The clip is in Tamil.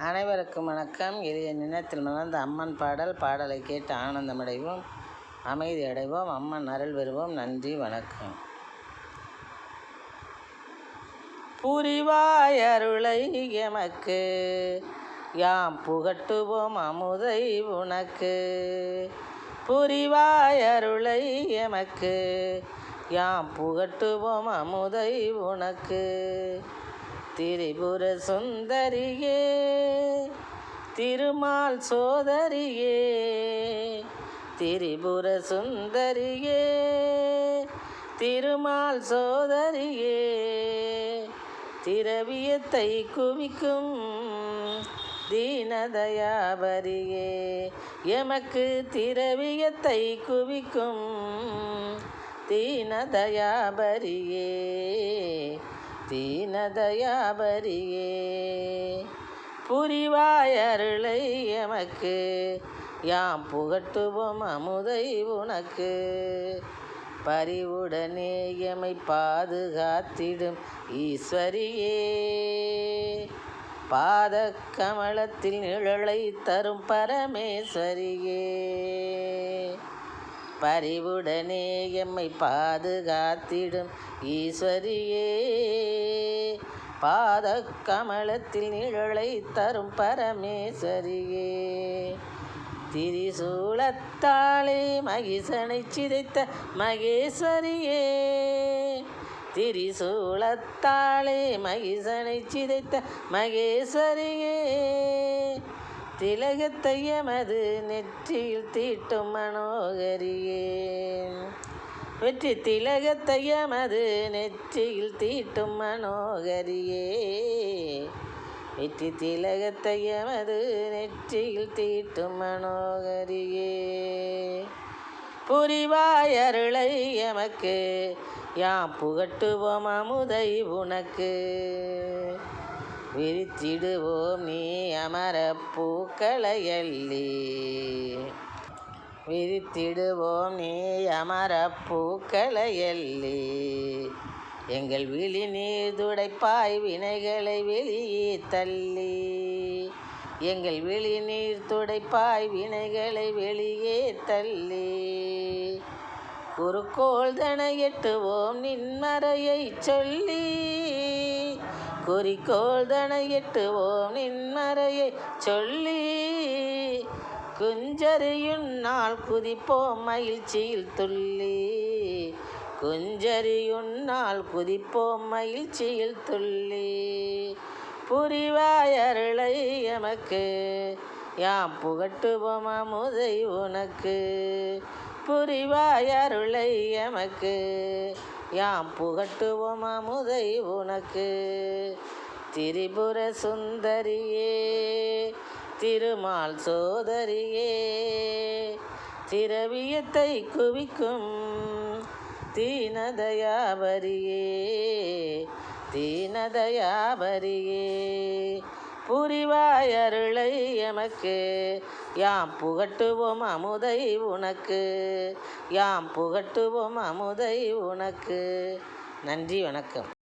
அனைவருக்கும் வணக்கம். எளிய நினைத்தில் மலர்ந்த அம்மன் பாடலை கேட்டு ஆனந்தமடைவோம், அமைதி அடைவோம், அம்மன் அருள் பெறுவோம். நன்றி, வணக்கம். புரிவாய் அருளை எமக்கு, யாம் புகட்டுவோம் அமுதை உனக்கு. புரிவாய் அருளை எமக்கு, யாம் புகட்டுவோம் அமுதை உனக்கு. திரிபுர சுந்தரியே, திருமால் சோதரியே, திரிபுர சுந்தரியே, திருமால் சோதரியே, திரவியத்தை குவிக்கும் தீனதயாபரியே, எமக்கு திரவியத்தை குவிக்கும் தீனதயாபரியே, தீனதயாபரியே. புரிவாய் அருளை எமக்கு, யாம் புகட்டுவோம் அமுதை உனக்கு. பரிவுடனே எமை பாதுகாத்திடும் ஈஸ்வரியே, பாத கமலத்தில் நிழலை தரும் பரமேஸ்வரியே. பரிவுடனே எம்மை பாதுகாத்திடும் ஈஸ்வரியே, பாத கமலத்தில் நிழலை தரும் பரமேஸ்வரியே. திரிசூலத்தாலே மகிஷனை சிதைத்த மகேஸ்வரியே, திரிசூலத்தாலே மகிஷனை சிதைத்த மகேஸ்வரியே. திலகத்தை எமது நெற்றியில் தீட்டும் மனோகரியே, வெற்றி திலகத்தை எமது நெற்றியில் தீட்டும் மனோகரியே, வெற்றி திலகத்தை எமது நெற்றியில் தீட்டும் மனோகரியே. புரிவாய் அருளை எமக்கு, யாம் புகட்டுவோம் அமுதை உனக்கு. விரித்திடுவோம் நீ அமர பூக்களையல்லி, விரித்திடுவோம் நீ அமர பூக்களையல்லி. எங்கள் விழி நீர் துடைப்பாய் வினைகளை வெளியே தள்ளி, எங்கள் விழி நீர் துடைப்பாய் வினைகளை வெளியே தள்ளி. குறுக்கோள் தன எட்டுவோம் நின்மறையை சொல்லி, குறிக்கோள் தன எட்டுவோம் நின்மறையை சொல்லி. குஞ்சரியுன்னால் குதிப்போம் மகிழ்ச்சியில் துள்ளி, குஞ்சரியுன்னால் குதிப்போம் மகிழ்ச்சியில் துள்ளி. புரிவாய் அருளை எமக்கு, யாம் புகட்டுவோம் அமுதை உனக்கு. புரிவாய் அருளை எமக்கு, யாம் புகட்டுவோம் அமுதை உனக்கு. திரிபுர சுந்தரியே, திருமால் சோதரியே, திரவியத்தை குவிக்கும் தீனதயாபரியே, தீனதயாபரியே. புரிவாய் அருளை எமக்கு, யாம் புகட்டுவோம் அமுதை உனக்கு, யாம் புகட்டுவோம் அமுதை உனக்கு. நன்றி, வணக்கம்.